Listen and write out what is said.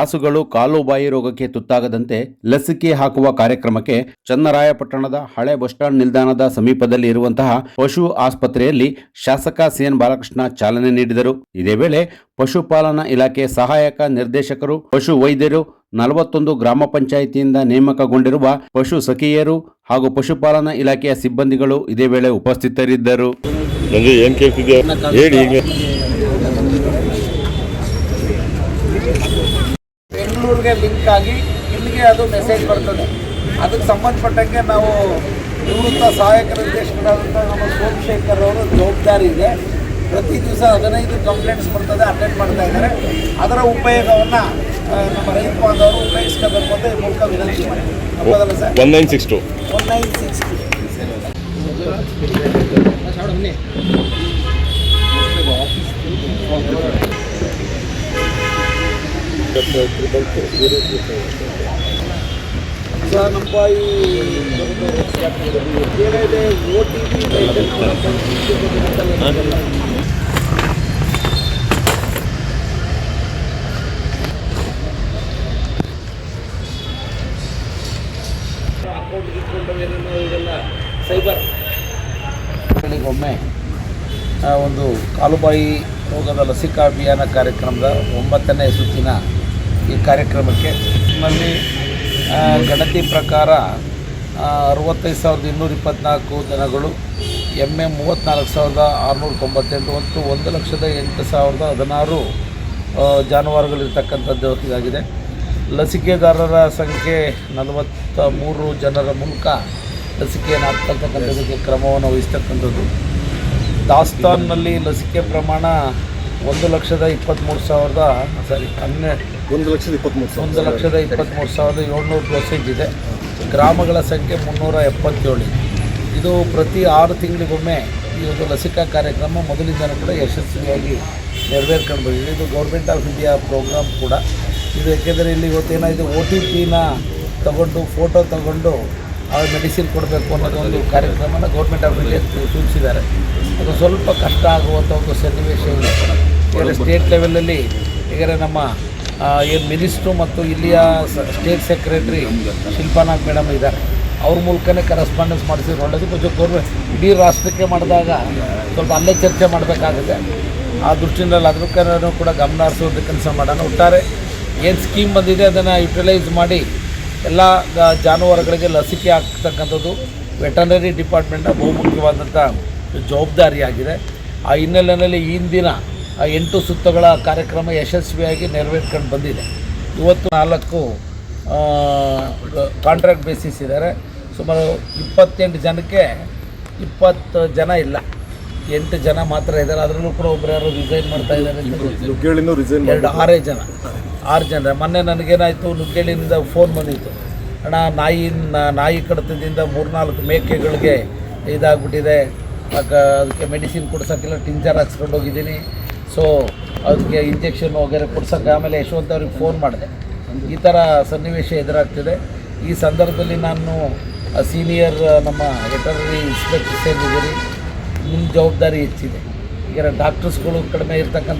ರಾಸುಗಳು ಕಾಲುಬಾಯಿ ರೋಗಕ್ಕೆ ತುತ್ತಾಗದಂತೆ ಲಸಿಕೆ ಹಾಕುವ ಕಾರ್ಯಕ್ರಮಕ್ಕೆ ಚನ್ನರಾಯಪಟ್ಟಣದ ಹಳೆ ಬಸ್ ಸ್ಟಾಂಡ್ ನಿಲ್ದಾಣದ ಸಮೀಪದಲ್ಲಿ ಇರುವಂತಹ ಪಶು ಆಸ್ಪತ್ರೆಯಲ್ಲಿ ಶಾಸಕ ಸಿಎನ್ ಬಾಲಕೃಷ್ಣ ಚಾಲನೆ ನೀಡಿದರು. ಇದೇ ವೇಳೆ ಪಶುಪಾಲನಾ ಇಲಾಖೆ ಸಹಾಯಕ ನಿರ್ದೇಶಕರು, ಪಶು ವೈದ್ಯರು, 41 ಗ್ರಾಮ ಪಂಚಾಯಿತಿಯಿಂದ ನೇಮಕಗೊಂಡಿರುವ ಪಶು ಸಖಿಯರು ಹಾಗೂ ಪಶುಪಾಲನಾ ಇಲಾಖೆಯ ಸಿಬ್ಬಂದಿಗಳು ಇದೇ ವೇಳೆ ಉಪಸ್ಥಿತರಿದ್ದರು. ಬೆಂಗಳೂರಿಗೆ ಲಿಂಕ್ ಆಗಿ ಇಲ್ಲಿಗೆ ಅದು ಮೆಸೇಜ್ ಬರ್ತದೆ. ಅದಕ್ಕೆ ಸಂಬಂಧಪಟ್ಟಂಗೆ ನಾವು ನಿವೃತ್ತ ಸಹಾಯಕ ನಿರ್ದೇಶಕರಾದಂಥ ನಮ್ಮ ಸೋಮಶೇಖರ್ ಅವರ ಜವಾಬ್ದಾರಿ ಇದೆ. ಪ್ರತಿ ದಿವಸ 15 ಕಂಪ್ಲೇಂಟ್ಸ್ ಬರ್ತದೆ, ಅಟೆಂಡ್ ಮಾಡ್ತಾ ಇದ್ದಾರೆ. ಅದರ ಉಪಯೋಗವನ್ನು ನಮ್ಮ ರೈತ ಬಾಂಧವರು ಉಪಯೋಗಿಸ್ಕೋಬೇಕು ಅಂತ ಈ ಮೂಲಕ ವಿನಂತಿ ಮಾಡ್ತೀವಿ. ಹೌದಲ್ಲ ಸರ್? 1962 ಸರ್, ನಮ್ಮ ಏನಿದೆ OTP ಅಕೌಂಟ್ ಇಟ್ಕೊಂಡು ಏನೇನೋ ಇದೆಲ್ಲ ಸೈಬರ್ ಒಮ್ಮೆ ಒಂದು ಕಾಲುಬಾಯಿ ರೋಗದ ಲಸಿಕಾ ಅಭಿಯಾನ ಕಾರ್ಯಕ್ರಮದ 9ನೇ ಸುತ್ತಿನ ಈ ಕಾರ್ಯಕ್ರಮಕ್ಕೆ ನಮ್ಮಲ್ಲಿ ಗಣತಿ ಪ್ರಕಾರ 65,224 ದನಗಳು, ಎಮ್ಮೆ 34,698 ಮತ್ತು 1,08,016 ಜಾನುವಾರುಗಳಿರ್ತಕ್ಕಂಥದ್ದು ಇದಾಗಿದೆ. ಲಸಿಕೆದಾರರ ಸಂಖ್ಯೆ 43 ಜನರ ಮೂಲಕ ಲಸಿಕೆಯನ್ನು ಹಾಕ್ತಕ್ಕಂಥದ್ದಕ್ಕೆ ಕ್ರಮವನ್ನು ವಹಿಸ್ತಕ್ಕಂಥದ್ದು. ದಾಸ್ತಾನ್ನಲ್ಲಿ ಲಸಿಕೆ ಪ್ರಮಾಣ 1,23,700 ಡೋಸೇಜ್ ಇದೆ. ಗ್ರಾಮಗಳ ಸಂಖ್ಯೆ 377. ಇದು ಪ್ರತಿ 6 ತಿಂಗಳಿಗೊಮ್ಮೆ ಈ ಒಂದು ಲಸಿಕಾ ಕಾರ್ಯಕ್ರಮ ಮೊದಲಿಂದನೂ ಕೂಡ ಯಶಸ್ವಿಯಾಗಿ ನೆರವೇರ್ಕೊಂಡು ಬಂದಿದೆ. ಇದು ಗೌರ್ಮೆಂಟ್ ಆಫ್ ಇಂಡಿಯಾ ಪ್ರೋಗ್ರಾಮ್ ಕೂಡ ಇದು. ಏಕೆಂದರೆ ಇಲ್ಲಿ ಇವತ್ತೇನಾಯಿತು, OTPನ ತಗೊಂಡು ಫೋಟೋ ತಗೊಂಡು ಆ ಮೆಡಿಸಿನ್ ಕೊಡಬೇಕು ಅನ್ನೋದು ಒಂದು ಕಾರ್ಯಕ್ರಮನ ಗೌರ್ಮೆಂಟ್ ಆಫ್ ಇಂಡಿಯಾ ಸೂಚಿಸಿದ್ದಾರೆ. ಅದು ಸ್ವಲ್ಪ ಕಷ್ಟ ಆಗುವಂಥ ಒಂದು ಸನ್ನಿವೇಶ ಇದೆ. ಈಗ ಸ್ಟೇಟ್ ಲೆವೆಲಲ್ಲಿ ಈಗ ನಮ್ಮ ಏನು ಮಿನಿಸ್ಟ್ರು ಮತ್ತು ಇಲ್ಲಿಯ ಸ್ಟೇಟ್ ಸೆಕ್ರೆಟ್ರಿ ಶಿಲ್ಪಾನಾಗ್ ಮೇಡಮ್ ಇದ್ದಾರೆ. ಅವ್ರ ಮೂಲಕನೇ ಕರೆಸ್ಪಾಂಡೆನ್ಸ್ ಮಾಡಿಸಿದ್ರು ಒಳ್ಳೆಯದು. ಕೊಂಚ ಗೌರ್ಮೆಂಟ್ ಇಡೀ ರಾಷ್ಟ್ರಕ್ಕೆ ಮಾಡಿದಾಗ ಸ್ವಲ್ಪ ಅಲ್ಲೇ ಚರ್ಚೆ ಮಾಡಬೇಕಾಗುತ್ತೆ. ಆ ದೃಷ್ಟಿಯಲ್ಲಿ ಅದಕ್ಕೂ ಕೂಡ ಗಮನ ಹರಿಸೋದು ಕೆಲಸ ಮಾಡೋಣ. ಒಟ್ಟಾರೆ ಏನು ಸ್ಕೀಮ್ ಬಂದಿದೆ ಅದನ್ನು ಯುಟಿಲೈಸ್ ಮಾಡಿ ಎಲ್ಲ ಜಾನುವಾರುಗಳಿಗೆ ಲಸಿಕೆ ಹಾಕ್ತಕ್ಕಂಥದ್ದು ವೆಟರ್ನರಿ ಡಿಪಾರ್ಟ್ಮೆಂಟ್ನ ಬಹುಮುಖ್ಯವಾದಂಥ ಜವಾಬ್ದಾರಿಯಾಗಿದೆ. ಆ ಹಿನ್ನೆಲೆಯಲ್ಲಿ ಇಂದಿನ 8 ಸುತ್ತುಗಳ ಕಾರ್ಯಕ್ರಮ ಯಶಸ್ವಿಯಾಗಿ ನೆರವೇರ್ಕೊಂಡು ಬಂದಿದೆ. ಇವತ್ತು 4 ಕಾಂಟ್ರಾಕ್ಟ್ ಬೇಸಿಸ್ ಇದ್ದಾರೆ. ಸುಮಾರು 28 ಜನಕ್ಕೆ 20 ಜನ ಇಲ್ಲ, 8 ಜನ ಮಾತ್ರ ಇದ್ದಾರೆ. ಅದರಲ್ಲೂ ಕೂಡ ಒಬ್ಬರು ಯಾರು ರಿಸೈನ್ ಮಾಡ್ತಾ ಇದ್ದಾರೆ. 6 ಜನ. ಮೊನ್ನೆ ನನಗೇನಾಯಿತು, ನುಗ್ಗೇಳಿಯಿಂದ ಫೋನ್ ಬಂದಿತ್ತು, ಅಣ್ಣ ನಾಯಿ ಕಡಿತದಿಂದ 3-4 ಮೇಕೆಗಳಿಗೆ ಇದಾಗ್ಬಿಟ್ಟಿದೆ, ಅದಕ್ಕೆ ಮೆಡಿಸಿನ್ ಕೊಡ್ಸೋಕ್ಕೆಲ್ಲ ಟಿಂಚರ್ ಹಾಕ್ಸ್ಕೊಂಡು ಹೋಗಿದ್ದೀನಿ. ಸೊ ಅದಕ್ಕೆ ಇಂಜೆಕ್ಷನ್ ವಗೇರೆ ಕೊಡ್ಸೋಕ್ಕೆ ಆಮೇಲೆ ಯಶವಂತ್ ಅವ್ರಿಗೆ ಫೋನ್ ಮಾಡಿದೆ. ಈ ಥರ ಸನ್ನಿವೇಶ ಎದುರಾಗ್ತಿದೆ. ಈ ಸಂದರ್ಭದಲ್ಲಿ ನಾನು ಸೀನಿಯರ್ ನಮ್ಮ ವೆಟರ್ನರಿ ಇನ್ಸ್ಪೆಕ್ಟರ್ಸ್ ಏನಿದ್ದೀರಿ, ನಿಮ್ಮ ಜವಾಬ್ದಾರಿ ಹೆಚ್ಚಿದೆ. ಈಗ ಡಾಕ್ಟರ್ಸ್ಗಳು ಕಡಿಮೆ ಇರ್ತಕ್ಕಂಥ